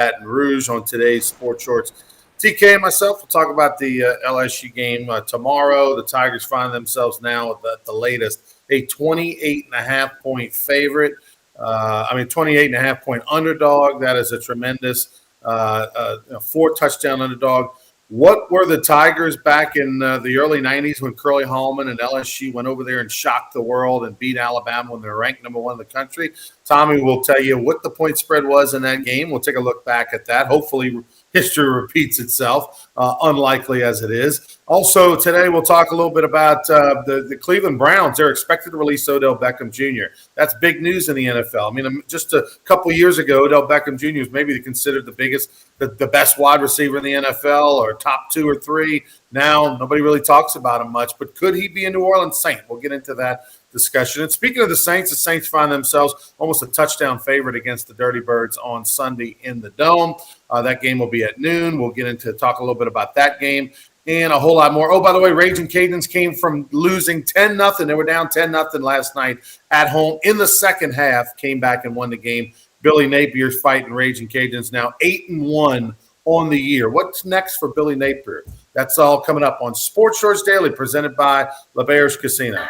Baton Rouge on today's Sports Shorts. TK and myself will talk about the LSU game tomorrow. The Tigers find themselves now at the latest a 28.5 point favorite. 28.5 point underdog. That is a tremendous 4-touchdown underdog. What were the Tigers back in the early 90s when Curly Hallman and LSU went over there and shocked the world and beat Alabama when they were ranked number 1 in the country? Tommy will tell you what the point spread was in that game. We'll take a look back at that. Hopefully history repeats itself, unlikely as it is. Also, today we'll talk a little bit about the Cleveland Browns. They're expected to release Odell Beckham Jr. That's big news in the NFL. I mean, just a couple years ago, Odell Beckham Jr. was maybe considered the best wide receiver in the NFL, or top 2 or 3. Now, nobody really talks about him much, but could he be a New Orleans Saint? We'll get into that discussion. And speaking of the Saints find themselves almost a touchdown favorite against the Dirty Birds on Sunday in the Dome. That game will be at noon. We'll get into talk a little bit about that game and a whole lot more. Oh, by the way, Ragin Cajuns came from losing 10-0. They were down 10-0 last night at home in the second half, came back and won the game. Billy Napier's fighting Ragin Cajuns now 8-1 on the year. What's next for Billy Napier? That's all coming up on Sports Shorts Daily, presented by LeBear's Casino.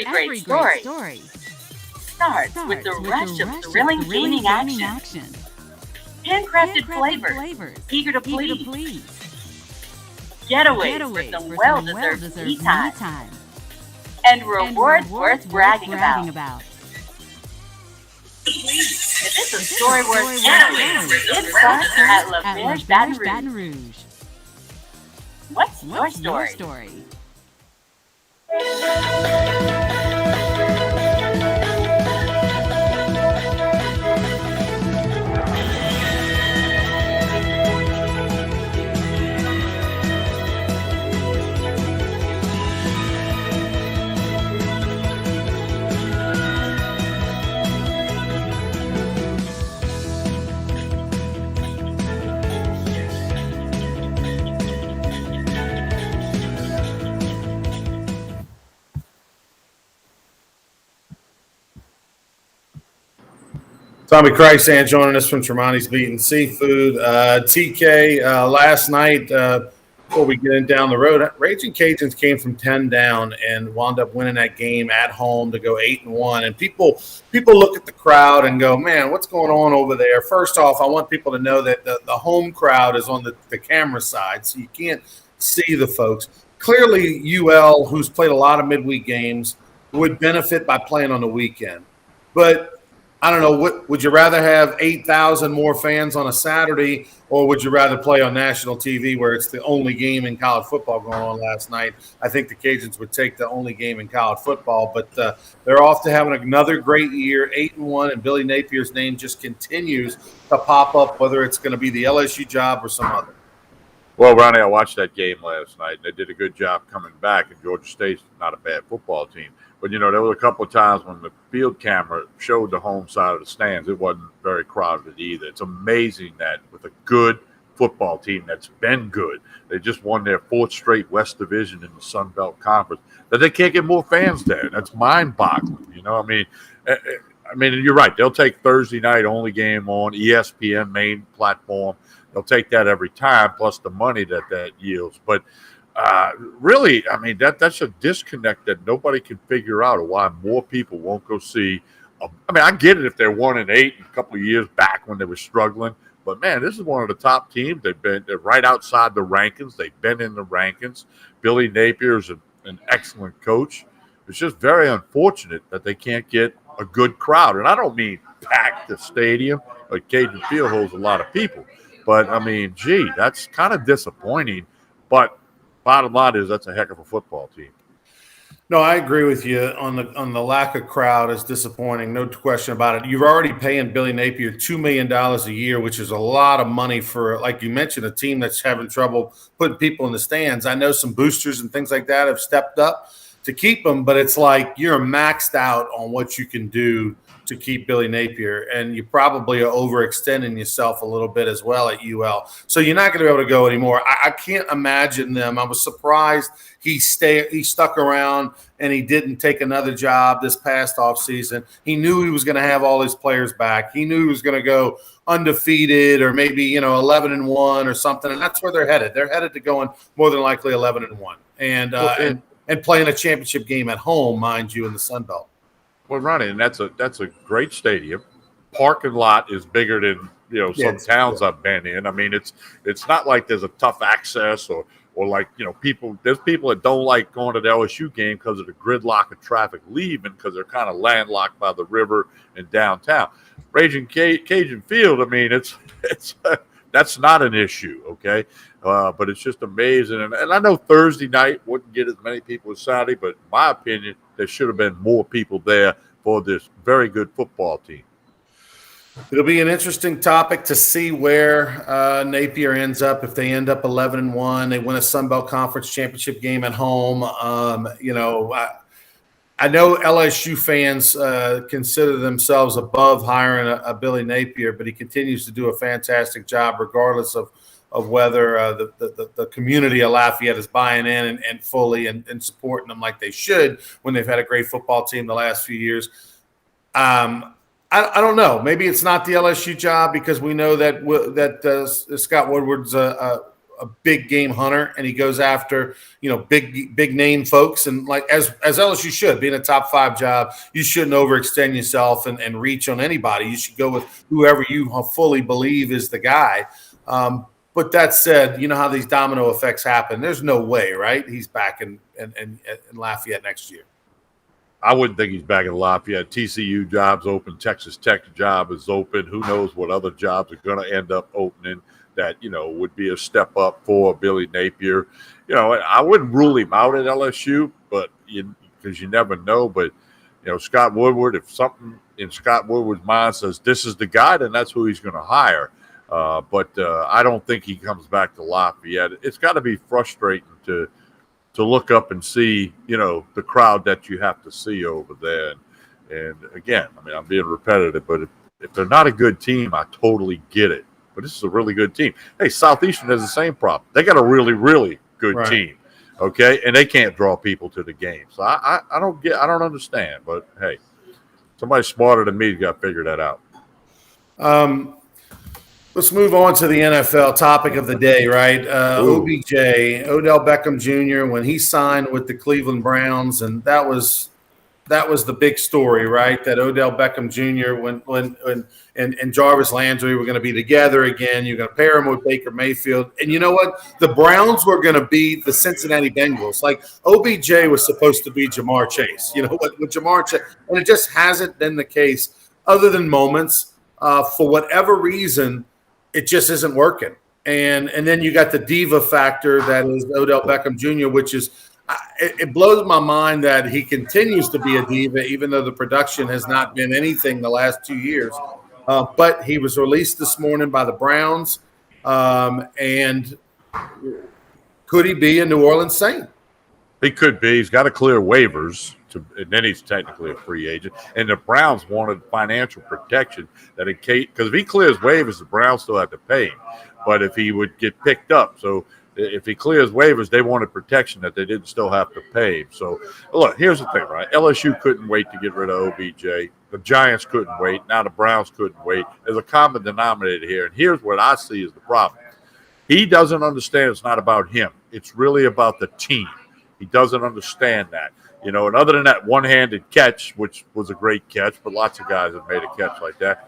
Every great story starts with the rush of thrilling gaming action. Handcrafted flavors, eager to please. Getaways for some well-deserved tea time. And rewards worth bragging about. If it's a story worth sharing, it starts at LeBear's Baton Rouge. What's your story? Tommy Krysan joining us from Tremonti's Meat and Seafood. TK, last night, before we get down the road, Ragin Cajuns came from 10 down and wound up winning that game at home to go 8-1. And people look at the crowd and go, man, what's going on over there? First off, I want people to know that the home crowd is on the camera side, so you can't see the folks. Clearly, UL, who's played a lot of midweek games, would benefit by playing on the weekend. But I don't know, would you rather have 8,000 more fans on a Saturday, or would you rather play on national TV where it's the only game in college football going on last night? I think the Cajuns would take the only game in college football, but they're off to having another great year, 8-1, and Billy Napier's name just continues to pop up, whether it's going to be the LSU job or some other. Well, Ronnie, I watched that game last night, and they did a good job coming back, and Georgia State's not a bad football team. But, there were a couple of times when the field camera showed the home side of the stands, it wasn't very crowded either. It's amazing that with a good football team that's been good, they just won their 4th straight West Division in the Sun Belt Conference, that they can't get more fans there. That's mind-boggling, I mean, you're right. They'll take Thursday night only game on ESPN main platform. They'll take that every time, plus the money that yields. But really, I mean, that's a disconnect that nobody can figure out, or why more people won't go see. I get it if they're 1-8 a couple of years back when they were struggling, but man, this is one of the top teams. They're right outside the rankings. They've been in the rankings. Billy Napier is an excellent coach. It's just very unfortunate that they can't get a good crowd, and I don't mean pack the stadium. Like Cajun Field holds a lot of people, but I mean, gee, that's kind of disappointing. But bottom line is that's a heck of a football team. No, I agree with you on the lack of crowd is disappointing. No question about it. You're already paying Billy Napier $2 million a year, which is a lot of money for, like you mentioned, a team that's having trouble putting people in the stands. I know some boosters and things like that have stepped up to keep them, but it's like you're maxed out on what you can do to keep Billy Napier, and you probably are overextending yourself a little bit as well at UL. So you're not going to be able to go anymore. I can't imagine them. I was surprised he stuck around and he didn't take another job this past offseason. He knew he was going to have all his players back. He knew he was going to go undefeated or maybe 11-1 or something, and that's where they're headed. They're headed to going more than likely 11-1 and playing a championship game at home, mind you, in the Sun Belt. Well, Ronnie, and that's a great stadium. Parking lot is bigger than some towns I've been in. I mean, it's not like there's a tough access or like people. There's people that don't like going to the LSU game because of the gridlock of traffic leaving because they're kind of landlocked by the river and downtown. Ragin Cajun Field. I mean, it's that's not an issue, okay? But it's just amazing. And I know Thursday night wouldn't get as many people as Saturday, but in my opinion, there should have been more people there for this very good football team. It'll be an interesting topic to see where Napier ends up. If they end up 11-1, they win a Sun Belt Conference championship game at home. I know LSU fans consider themselves above hiring a Billy Napier, but he continues to do a fantastic job regardless of whether the community of Lafayette is buying in and fully and supporting them like they should when they've had a great football team the last few years. I don't know. Maybe it's not the LSU job because we know that Scott Woodward's a big game hunter and he goes after big name folks, and like as LSU should, being a top 5 job, you shouldn't overextend yourself and reach on anybody. You should go with whoever you fully believe is the guy. But that said, you know how these domino effects happen. There's no way, right? He's back in Lafayette next year. I wouldn't think he's back in Lafayette. TCU job's open. Texas Tech job is open. Who knows what other jobs are going to end up opening that, would be a step up for Billy Napier. I wouldn't rule him out at LSU, but because you never know. But, Scott Woodward, if something in Scott Woodward's mind says this is the guy, then that's who he's going to hire. But I don't think he comes back to Lafayette. It's got to be frustrating to look up and see, the crowd that you have to see over there. And again, I mean, I'm being repetitive, but if they're not a good team, I totally get it. But this is a really good team. Hey, Southeastern has the same problem. They got a really, really good team, okay? And they can't draw people to the game. So I don't understand. But, hey, somebody smarter than me's got to figure that out. Let's move on to the NFL topic of the day, right? OBJ, Odell Beckham Jr., when he signed with the Cleveland Browns, and that was the big story, right? That Odell Beckham Jr. and Jarvis Landry were going to be together again. You're going to pair him with Baker Mayfield. And you know what? The Browns were going to be the Cincinnati Bengals. Like, OBJ was supposed to be Jamar Chase, with Jamar Chase. And it just hasn't been the case other than moments. For whatever reason, it just isn't working. And then you got the diva factor that is Odell Beckham Jr., which is it blows my mind that he continues to be a diva, even though the production has not been anything the last 2 years. But he was released this morning by the Browns. And could he be a New Orleans Saint? He could be. He's got to clear waivers, and then he's technically a free agent. And the Browns wanted financial protection that in case, because if he clears waivers, the Browns still have to pay him. But if he would get picked up, so if he clears waivers, they wanted protection that they didn't still have to pay him. So, look, here's the thing, right? LSU couldn't wait to get rid of OBJ. The Giants couldn't wait. Now the Browns couldn't wait. There's a common denominator here, and here's what I see as the problem. He doesn't understand it's not about him. It's really about the team. He doesn't understand that. And other than that one-handed catch, which was a great catch, but lots of guys have made a catch like that,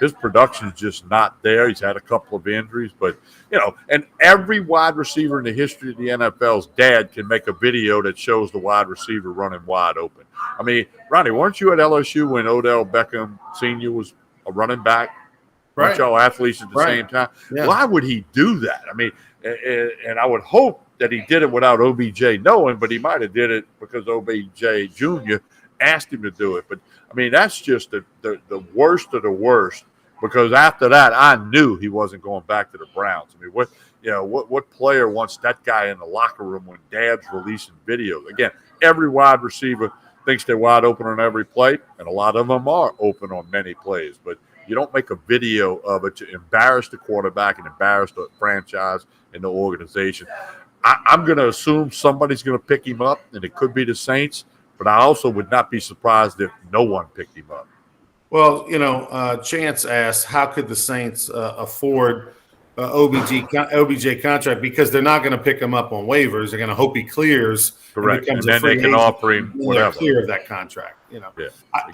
his production is just not there. He's had a couple of injuries, but, and every wide receiver in the history of the NFL's dad can make a video that shows the wide receiver running wide open. I mean, Ronnie, weren't you at LSU when Odell Beckham Sr. was a running back? Weren't y'all athletes at the same time? Yeah. Why would he do that? I mean, and I would hope that he did it without OBJ knowing, but he might have did it because OBJ Jr. asked him to do it. But, I mean, that's just the worst of the worst, because after that, I knew he wasn't going back to the Browns. I mean, what player wants that guy in the locker room when dad's releasing videos? Again, every wide receiver thinks they're wide open on every play, and a lot of them are open on many plays. But you don't make a video of it to embarrass the quarterback and embarrass the franchise and the organization. I'm going to assume somebody's going to pick him up, and it could be the Saints, but I also would not be surprised if no one picked him up. Well, Chance asked, how could the Saints afford OBJ contract? Because they're not going to pick him up on waivers. They're going to hope he clears. Correct. And then they can offer him whatever. Clear of that contract. Yeah,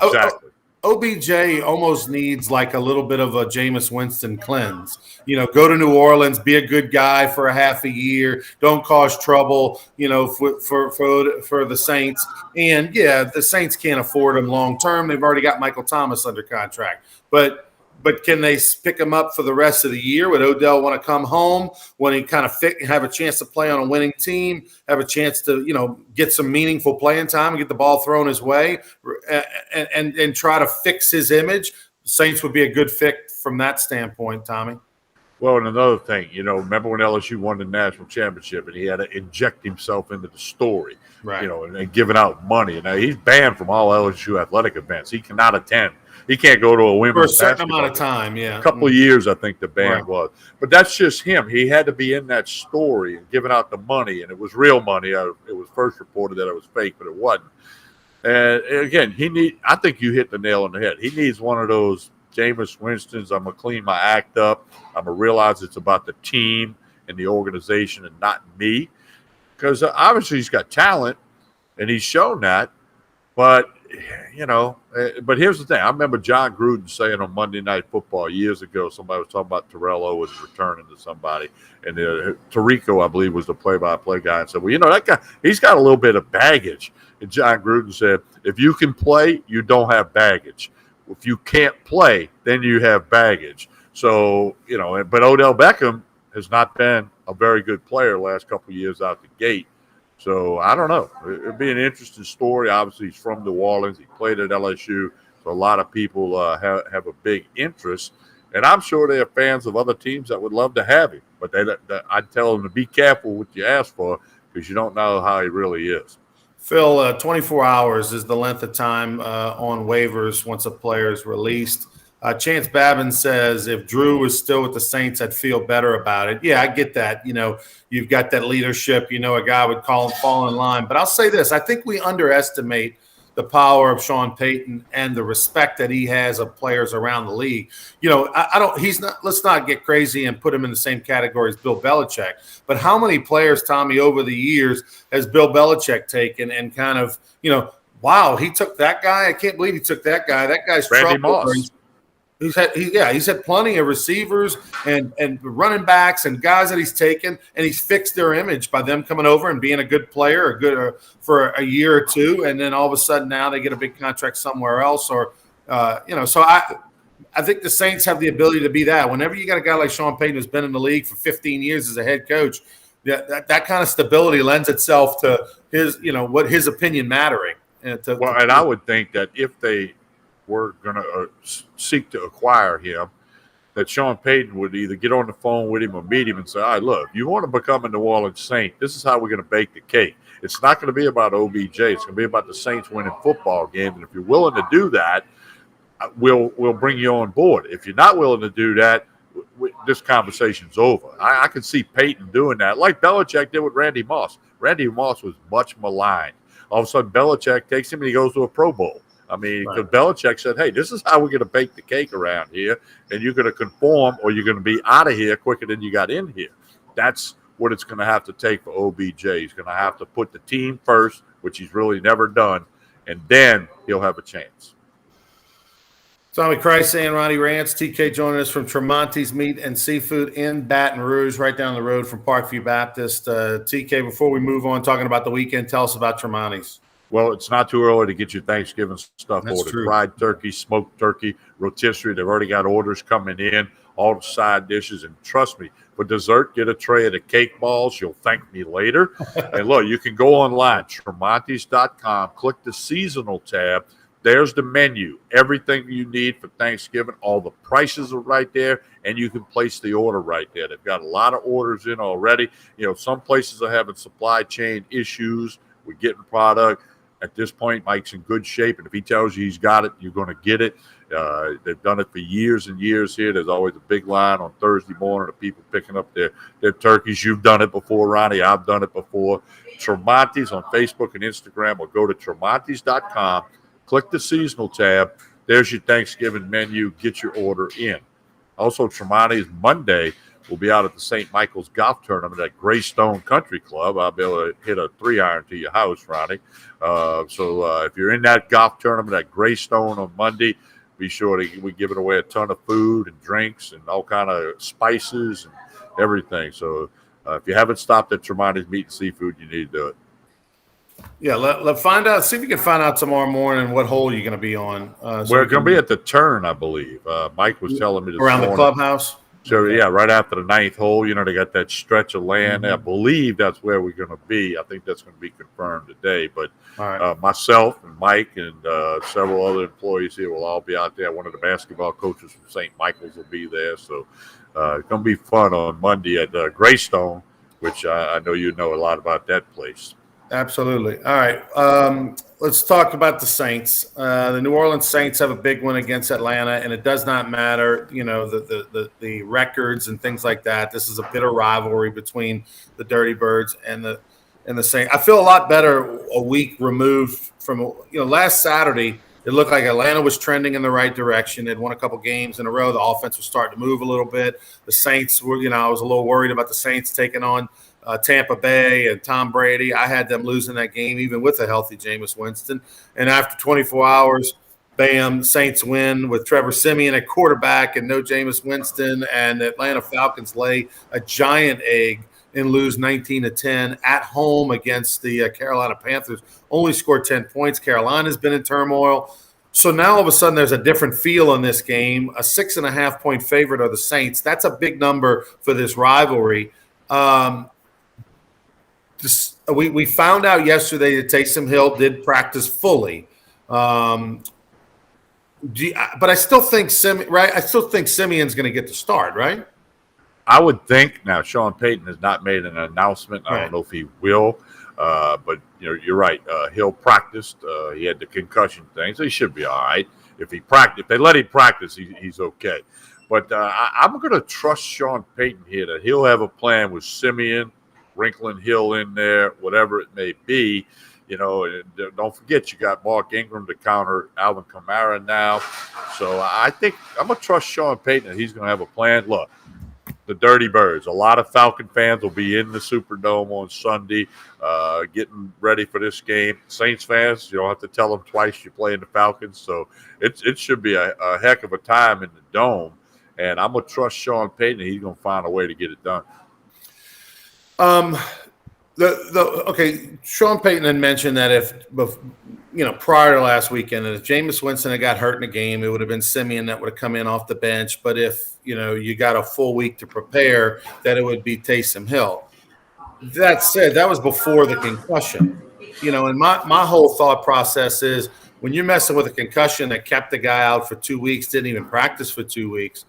exactly. OBJ almost needs like a little bit of a Jameis Winston cleanse. Go to New Orleans, be a good guy for a half a year, don't cause trouble, for the Saints. And yeah, the Saints can't afford him long term. They've already got Michael Thomas under contract. But can they pick him up for the rest of the year? Would Odell want to come home when he kind of fit and have a chance to play on a winning team, have a chance to, get some meaningful playing time and get the ball thrown his way and try to fix his image? The Saints would be a good fit from that standpoint, Tommy. Well, and another thing, remember when LSU won the national championship and he had to inject himself into the story, right? And giving out money. Now, he's banned from all LSU athletic events. He cannot attend. He can't go to a women's for a certain amount of game. time, yeah. A couple of years, I think the ban was. But that's just him. He had to be in that story and giving out the money, and it was real money. It was first reported that it was fake, but it wasn't. And again, I think you hit the nail on the head. He needs one of those Jameis Winstons. I'm going to clean my act up. I'm going to realize it's about the team and the organization and not me. Because obviously he's got talent, and he's shown that. But but here's the thing. I remember John Gruden saying on Monday Night Football years ago, somebody was talking about Terrell Owens returning to somebody, and Tirico, I believe, was the play-by-play guy, and said, well, that guy, he's got a little bit of baggage. And John Gruden said, if you can play, you don't have baggage. If you can't play, then you have baggage. So, but Odell Beckham has not been a very good player the last couple of years out the gate. So I don't know. It'd be an interesting story. Obviously, he's from New Orleans. He played at LSU. So a lot of people have a big interest. And I'm sure there are fans of other teams that would love to have him. But I'd tell them to be careful what you ask for, because you don't know how he really is. Phil, 24 hours is the length of time on waivers once a player is released. Chance Babin says, if Drew was still with the Saints, I'd feel better about it. Yeah, I get that. You've got that leadership. A guy would call and fall in line. But I'll say this. I think we underestimate the power of Sean Payton and the respect that he has of players around the league. Let's not get crazy and put him in the same category as Bill Belichick. But how many players, Tommy, over the years has Bill Belichick taken and kind of, wow, he took that guy? I can't believe he took that guy. That guy's Randy trouble. Moss. He's had plenty of receivers and running backs and guys that he's taken, and he's fixed their image by them coming over and being a good player, for a year or two, and then all of a sudden now they get a big contract somewhere else, or So I think the Saints have the ability to be that. Whenever you got a guy like Sean Payton who's been in the league for 15 years as a head coach, that kind of stability lends itself to his opinion mattering. And I would think that if they were going to seek to acquire him, that Sean Payton would either get on the phone with him or meet him and say, all right, look, you want to become a New Orleans Saint, this is how we're going to bake the cake. It's not going to be about OBJ. It's going to be about the Saints winning football games. And if you're willing to do that, we'll bring you on board. If you're not willing to do that, this conversation's over. I can see Payton doing that, like Belichick did with Randy Moss. Randy Moss was much maligned. All of a sudden, Belichick takes him and he goes to a Pro Bowl. I mean, because Belichick said, hey, this is how we're going to bake the cake around here, and you're going to conform or you're going to be out of here quicker than you got in here. That's what it's going to have to take for OBJ. He's going to have to put the team first, which he's really never done, and then he'll have a chance. Tommy Christ and Ronnie Rance. TK joining us from Tremonti's Meat and Seafood in Baton Rouge, right down the road from Parkview Baptist. TK, before we move on talking about the weekend, tell us about Tremonti's. Well, it's not too early to get your Thanksgiving stuff ordered. True. Fried turkey, smoked turkey, rotisserie. They've already got orders coming in. all the side dishes. And trust me, for dessert, get a tray of the cake balls. You'll thank me later. And look, you can go online, Tremontis.com, click the seasonal tab. There's the menu, everything you need for Thanksgiving. All the prices are right there, and you can place the order right there. They've got a lot of orders in already. Some places are having supply chain issues with getting product. At this point, Mike's in good shape, and if he tells you he's got it, you're going to get it. They've done it for years and years here. There's always a big line on Thursday morning of people picking up their turkeys. You've done it before, Ronnie. I've done it before. Tremontis on Facebook and Instagram, or go to Tremontis.com. Click the seasonal tab. There's your Thanksgiving menu. Get your order in. Also, Tremontis Monday will be out at the St. Michael's Golf Tournament at Greystone Country Club. I'll be able to hit a 3-iron to your house, Ronnie. So if you're in that golf tournament at Greystone on Monday, be sure we're giving away a ton of food and drinks and all kind of spices and everything. So if you haven't stopped at Tremontis Meat and Seafood, you need to do it. Yeah, let's find out. See if we can find out tomorrow morning what hole you're going to be on. We're going to be at the turn, I believe. Mike was telling me this around morning. The clubhouse. So yeah, right after the 9th hole, they got that stretch of land. I believe that's where we're going to be. I think that's going to be confirmed today. But myself and Mike and several other employees here will all be out there. One of the basketball coaches from St. Michael's will be there. So it's going to be fun on Monday at Greystone, which I know you know a lot about that place. Absolutely. All right. Let's talk about the Saints. The New Orleans Saints have a big one against Atlanta, and it does not matter, the records and things like that. This is a bitter rivalry between the Dirty Birds and the Saints. I feel a lot better a week removed from, last Saturday. It looked like Atlanta was trending in the right direction. They'd won a couple games in a row. The offense was starting to move a little bit. The Saints were, I was a little worried about the Saints taking on Tampa Bay and Tom Brady. I had them losing that game even with a healthy Jameis Winston. And after 24 hours, bam, Saints win with Trevor Siemian at quarterback and no Jameis Winston. And the Atlanta Falcons lay a giant egg and lose 19-10 at home against the Carolina Panthers. Only scored 10 points. Carolina's been in turmoil. So now all of a sudden there's a different feel in this game. A 6.5-point favorite are the Saints. That's a big number for this rivalry. We found out yesterday that Taysom Hill did practice fully, but I still think Simeon's going to get the start, right? I would think. Now, Sean Payton has not made an announcement. I don't know if he will, but you're right. Hill practiced. He had the concussion thing, so he should be all right. If they let him practice, he's okay. But I'm going to trust Sean Payton here that he'll have a plan with Simeon, wrinkling Hill in there, whatever it may be, and don't forget you got Mark Ingram to counter Alvin Kamara now. So I think I'm going to trust Sean Payton that he's going to have a plan. Look, the Dirty Birds, a lot of Falcon fans will be in the Superdome on Sunday getting ready for this game. Saints fans, you don't have to tell them twice you're playing the Falcons. So it should be a heck of a time in the Dome. And I'm going to trust Sean Payton that he's going to find a way to get it done. Sean Payton had mentioned that if prior to last weekend, and if Jameis Winston had got hurt in the game, it would have been Simeon that would have come in off the bench. But if you got a full week to prepare, that it would be Taysom Hill. That said, that was before the concussion. And my whole thought process is when you're messing with a concussion that kept the guy out for 2 weeks, didn't even practice for 2 weeks.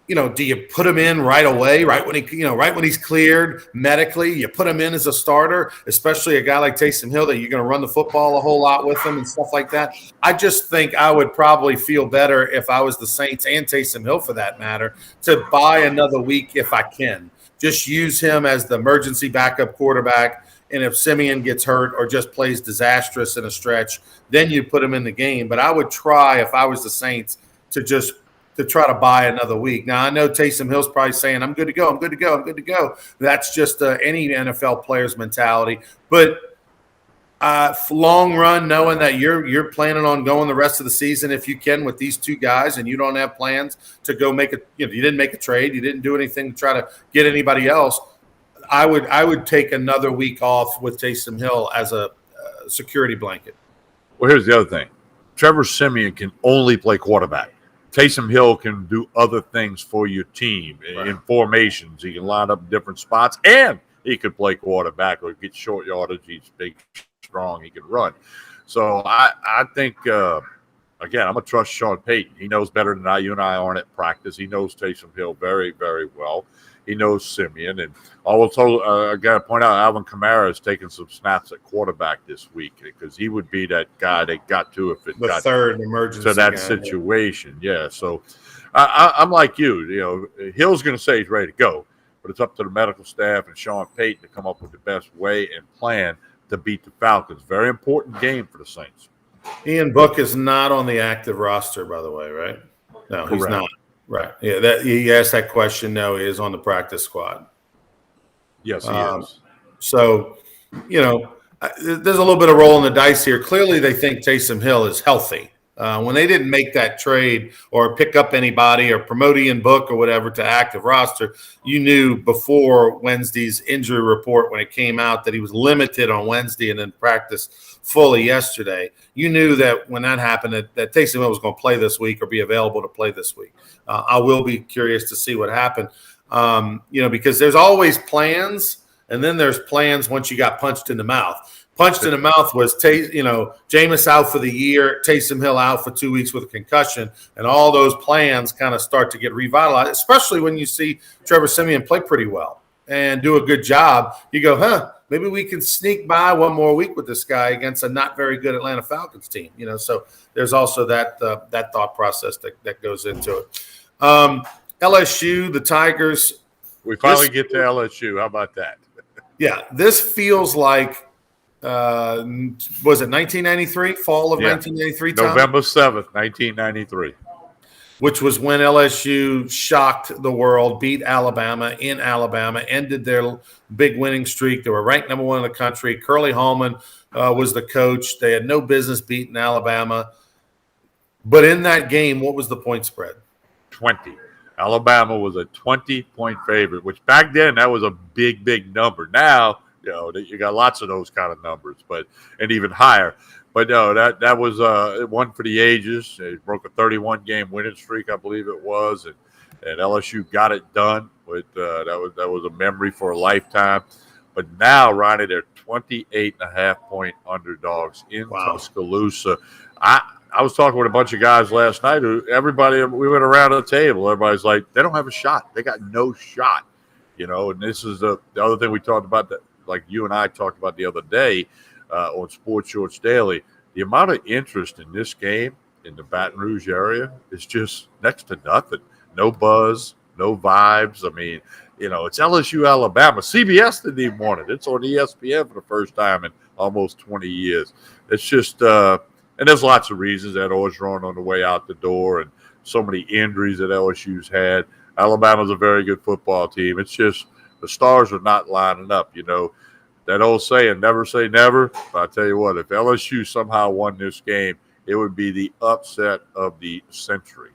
Do you put him in right away, right when he's cleared medically? You put him in as a starter, especially a guy like Taysom Hill that you're going to run the football a whole lot with him and stuff like that. I just think I would probably feel better if I was the Saints and Taysom Hill for that matter to buy another week if I can. Just use him as the emergency backup quarterback. And if Simeon gets hurt or just plays disastrous in a stretch, then you put him in the game. But I would try, if I was the Saints, to try to buy another week. Now, I know Taysom Hill's probably saying, I'm good to go. That's just any NFL player's mentality. But long run, knowing that you're planning on going the rest of the season if you can with these two guys and you don't have plans to go you didn't make a trade, you didn't do anything to try to get anybody else, I would take another week off with Taysom Hill as a security blanket. Well, here's the other thing. Trevor Siemian can only play quarterback. Taysom Hill can do other things for your team in formations. He can line up in different spots, and he could play quarterback or get short yardage. He's big, strong. He can run. So I think, again, I'm going to trust Sean Payton. He knows better than you and I aren't at practice. He knows Taysom Hill very, very well. He knows Simeon. And I got to point out, Alvin Kamara has taken some snaps at quarterback this week because he would be that guy they got to if it got third emergency to that situation. Yeah. So I'm like you. Hill's going to say he's ready to go, but it's up to the medical staff and Sean Payton to come up with the best way and plan to beat the Falcons. Very important game for the Saints. Ian Book is not on the active roster, by the way, right? No, he's not. Right. Yeah, that he asked that question. No, he is on the practice squad. Yes, he is. So, there's a little bit of roll in the dice here. Clearly, they think Taysom Hill is healthy. When they didn't make that trade or pick up anybody or promote Ian Book or whatever to active roster, you knew before Wednesday's injury report when it came out that he was limited on Wednesday and then practiced fully yesterday. You knew that when that happened that Taysom Hill was going to play this week or be available to play this week. I will be curious to see what happened, because there's always plans, and then there's plans once you got punched in the mouth. Punched in the mouth was, Jameis out for the year, Taysom Hill out for 2 weeks with a concussion, and all those plans kind of start to get revitalized, especially when you see Trevor Siemian play pretty well and do a good job. You go, maybe we can sneak by one more week with this guy against a not very good Atlanta Falcons team. So there's also that thought process that goes into it. LSU, the Tigers. We finally get to LSU. How about that? Yeah, this feels like, was it 1993? Fall of 1993? November 7th, 1993. Which was when LSU shocked the world, beat Alabama in Alabama, ended their big winning streak. They were ranked number one in the country. Curly Holman was the coach. They had no business beating Alabama. But in that game, what was the point spread? 20. Alabama was a 20-point favorite, which back then that was a big, big number. Now, you got lots of those kind of numbers, and even higher. But no, that was one for the ages. It broke a 31-game winning streak, I believe it was, and LSU got it done. But that was a memory for a lifetime. But now, Ronnie, they're 28.5-point underdogs in Tuscaloosa. I was talking with a bunch of guys last night we went around the table. Everybody's like, they don't have a shot. They got no shot, and this is the other thing we talked about that, like you and I talked about the other day on Sports Shorts Daily. The amount of interest in this game in the Baton Rouge area is just next to nothing. No buzz, no vibes. I mean, it's LSU, Alabama. CBS didn't even want it. It's on ESPN for the first time in almost 20 years. It's just and there's lots of reasons that Orgeron on the way out the door and so many injuries that LSU's had. Alabama's a very good football team. It's just the stars are not lining up. That old saying, never say never. But I tell you what, if LSU somehow won this game, it would be the upset of the century.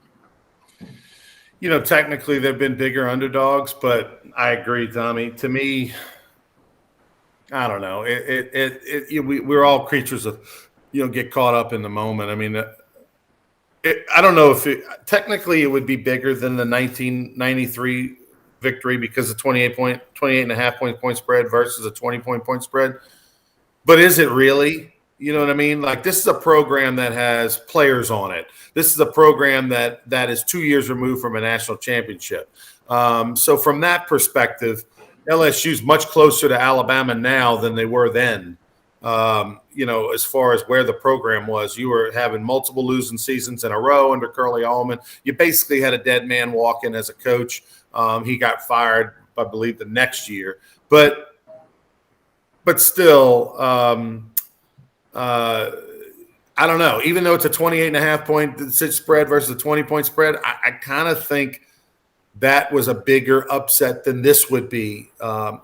Technically they've been bigger underdogs, but I agree, Tommy. To me, I don't know. We're all creatures of get caught up in the moment. I mean, I don't know if technically it would be bigger than the 1993 victory because of 28.5 point spread versus a 20-point spread. But is it really? You know what I mean? Like, this is a program that has players on it. This is a program that is 2 years removed from a national championship. So from that perspective, LSU's much closer to Alabama now than they were then. As far as where the program was, you were having multiple losing seasons in a row under Curly Allman. You basically had a dead man walking as a coach. He got fired, I believe, the next year. But still, I don't know. Even though it's a 28.5-point spread versus a 20-point spread, I kind of think that was a bigger upset than this would be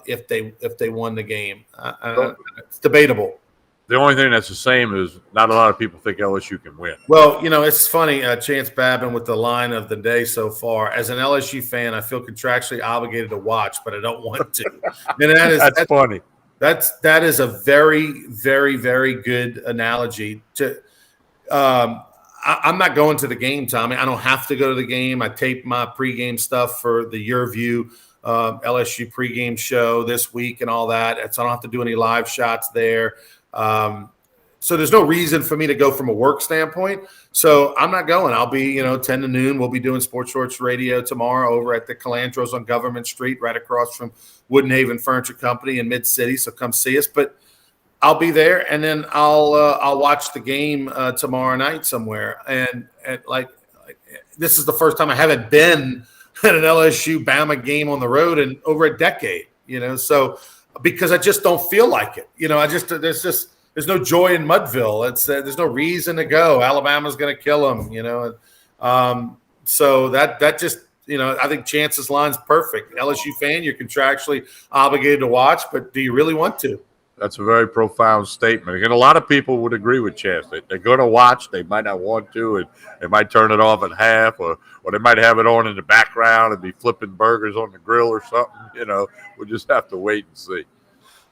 if they won the game. It's debatable. The only thing that's the same is not a lot of people think LSU can win. Well, it's funny. Chance Babin with the line of the day so far. As an LSU fan, I feel contractually obligated to watch, but I don't want to. And that's funny. That is a very, very, very good analogy. I I'm not going to the game, Tommy. I don't have to go to the game. I tape my pregame stuff for the Your View LSU pregame show this week and all that. So I don't have to do any live shots there. So there's no reason for me to go from a work standpoint. So I'm not going. I'll be, 10 to noon. We'll be doing Sports Shorts Radio tomorrow over at the Calandros on Government Street, right across from Wooden Haven Furniture Company in Mid-City. So come see us. But I'll be there, and then I'll watch the game tomorrow night somewhere. And like this is the first time I haven't been at an LSU Bama game on the road in over a decade. So because I just don't feel like it. There's no joy in Mudville. There's no reason to go. Alabama's going to kill them. So that just I think Chance's line's perfect. LSU fan, you're contractually obligated to watch, but do you really want to? That's a very profound statement. And a lot of people would agree with Chance. They're going to watch. They might not want to, and they might turn it off at half, or they might have it on in the background and be flipping burgers on the grill or something. We'll just have to wait and see.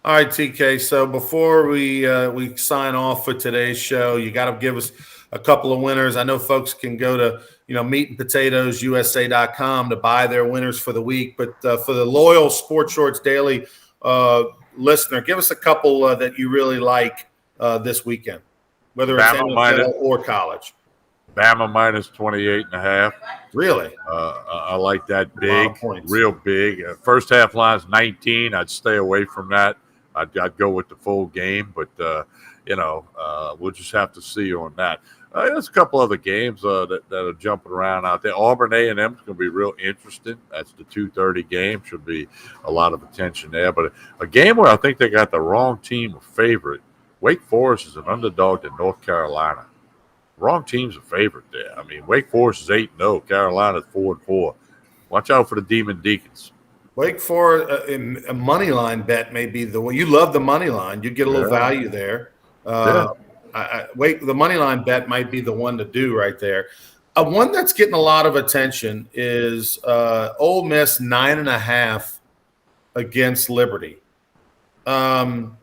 All right, TK. So before we sign off for today's show, you got to give us a couple of winners. I know folks can go to meatandpotatoesusa.com to buy their winners for the week, but for the loyal Sports Shorts Daily listener, give us a couple that you really like this weekend, whether it's NFL or college. Bama minus 28.5. Really? I like that big, real big. First half line's 19. I'd stay away from that. I'd go with the full game, but we'll just have to see on that. There's a couple other games that are jumping around out there. Auburn A&M is going to be real interesting. That's the 2:30 game. Should be a lot of attention there. But a game where I think they got the wrong team a favorite. Wake Forest is an underdog to North Carolina. Wrong team's a favorite there. I mean, Wake Forest is 8-0. Carolina's 4-4. Watch out for the Demon Deacons. Wake Forest, a money line bet may be the one. You love the money line. You get a little value there. The money line bet might be the one to do right there. One that's getting a lot of attention is Ole Miss 9.5 against Liberty. And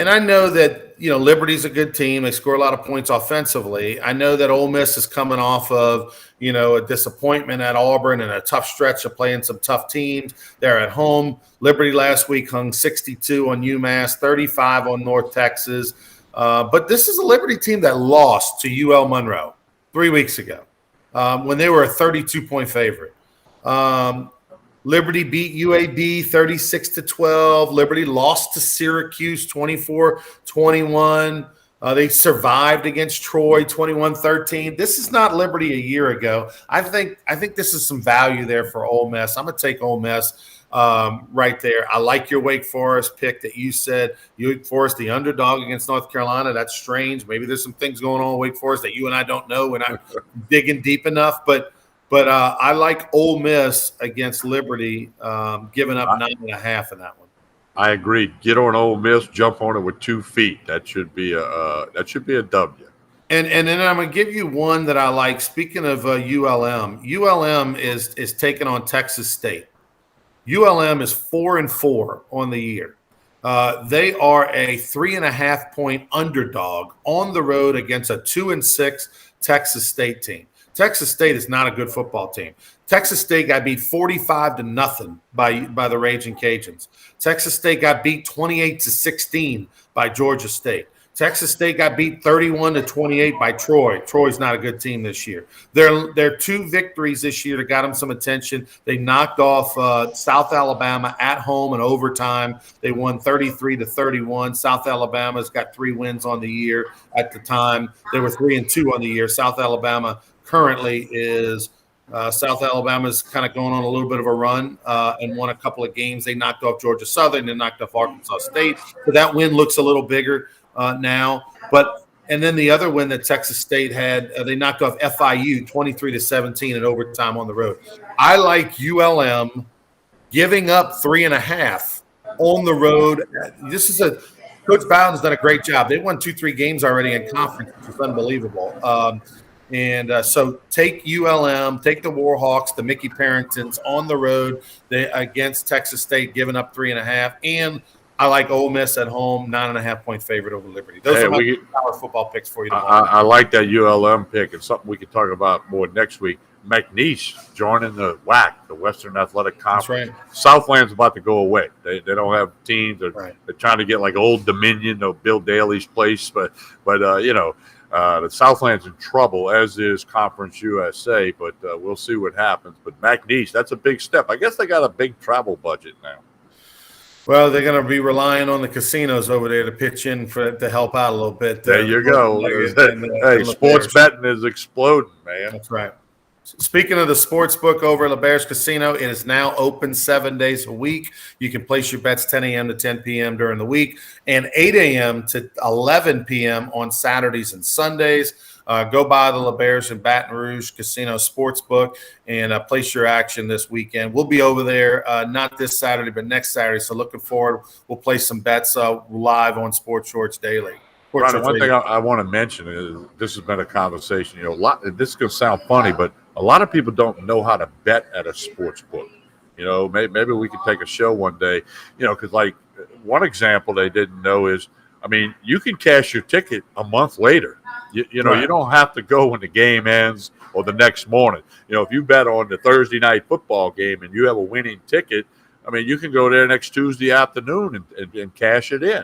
I know that, Liberty's a good team. They score a lot of points offensively. I know that Ole Miss is coming off of, a disappointment at Auburn and a tough stretch of playing some tough teams. They're at home. Liberty last week hung 62 on UMass, 35 on North Texas. But this is a Liberty team that lost to UL Monroe 3 weeks ago when they were a 32-point favorite. Liberty beat UAB 36-12. Liberty lost to Syracuse 24-21. They survived against Troy 21-13. This is not Liberty a year ago. I think this is some value there for Ole Miss. I'm going to take Ole Miss right there. I like your Wake Forest pick that you said. Wake Forest, the underdog against North Carolina. That's strange. Maybe there's some things going on with Wake Forest that you and I don't know. We're not digging deep enough, but I like Ole Miss against Liberty, giving up 9.5 in that one. I agree. Get on Ole Miss, jump on it with 2 feet. That should be a W. And then I'm going to give you one that I like. Speaking of ULM is taking on Texas State. ULM is 4-4 on the year. They are a 3.5-point underdog on the road against a 2-6 Texas State team. Texas State is not a good football team. Texas State got beat 45-0 by the Ragin Cajuns. Texas State got beat 28-16 by Georgia State. Texas State got beat 31-28 by Troy. Troy's not a good team this year. Their 2 victories this year that got them some attention. They knocked off South Alabama at home in overtime. They won 33-31. South Alabama's got 3 wins on the year at the time. They were 3-2 on the year. South Alabama currently is South Alabama's kind of going on a little bit of a run and won a couple of games. They knocked off Georgia Southern and knocked off Arkansas State. So that win looks a little bigger now. And then the other win that Texas State had, they knocked off FIU 23-17 in overtime on the road. I like ULM giving up 3.5 on the road. Coach Bowden's done a great job. They won 2-3 games already in conference, which is unbelievable. So take ULM, take the Warhawks, the Mickey Parringtons on the road against Texas State, giving up 3.5. And I like Ole Miss at home, 9.5-point favorite over Liberty. Those are my college football picks for you tomorrow. I like that ULM pick, and something we can talk about more next week. McNeese joining the WAC, the Western Athletic Conference. Right. Southland's about to go away. They don't have teams. They're trying to get like Old Dominion or Bill Daly's place, but the Southland's in trouble, as is Conference USA. But we'll see what happens. But McNeese, that's a big step. I guess they got a big travel budget now. Well, they're going to be relying on the casinos over there to pitch in to help out a little bit. There you go. Hey, sports betting is exploding, man. That's right. Speaking of the sports book over at LeBear's Casino, it is now open 7 days a week. You can place your bets 10 a.m. to 10 p.m. during the week and 8 a.m. to 11 p.m. on Saturdays and Sundays. Go by the LeBear's in Baton Rouge Casino Sportsbook and place your action this weekend. We'll be over there, not this Saturday, but next Saturday. So looking forward. We'll place some bets live on Sports Shorts Daily. Ronnie, one thing I want to mention is this has been a conversation. This is going to sound funny, but a lot of people don't know how to bet at a sports book. Maybe we could take a show one day, because like one example they didn't know is, you can cash your ticket a month later. You don't have to go when the game ends or the next morning. If you bet on the Thursday night football game and you have a winning ticket, you can go there next Tuesday afternoon and cash it in,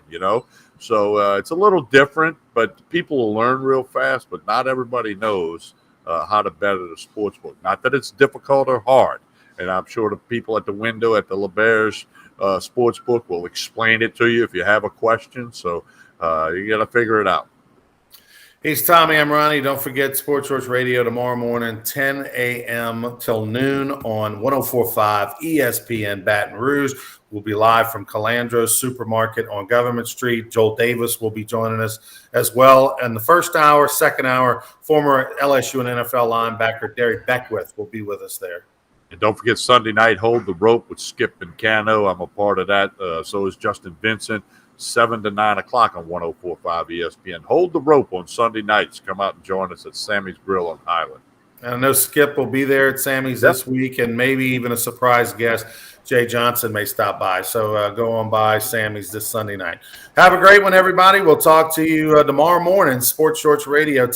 So it's a little different, but people will learn real fast, but not everybody knows how to bet at a sports book. Not that it's difficult or hard. And I'm sure the people at the window at the LeBear's sports book will explain it to you if you have a question. So you got to figure it out. He's Tommy. I'm Ronnie. Don't forget Sports Shorts Radio tomorrow morning, 10 a.m. till noon on 104.5 ESPN Baton Rouge. We'll be live from Calandro's Supermarket on Government Street. Joel Davis will be joining us as well. And the first hour, second hour, former LSU and NFL linebacker Derek Beckwith will be with us there. And don't forget Sunday night, Hold the Rope with Skip and Cano. I'm a part of that. So is Justin Vincent. 7 to 9 o'clock on 104.5 ESPN. Hold the Rope on Sunday nights. Come out and join us at Sammy's Grill on Highland. And I know Skip will be there at Sammy's this week, and maybe even a surprise guest. Jay Johnson may stop by. So go on by Sammy's this Sunday night. Have a great one, everybody. We'll talk to you tomorrow morning, Sports Shorts Radio.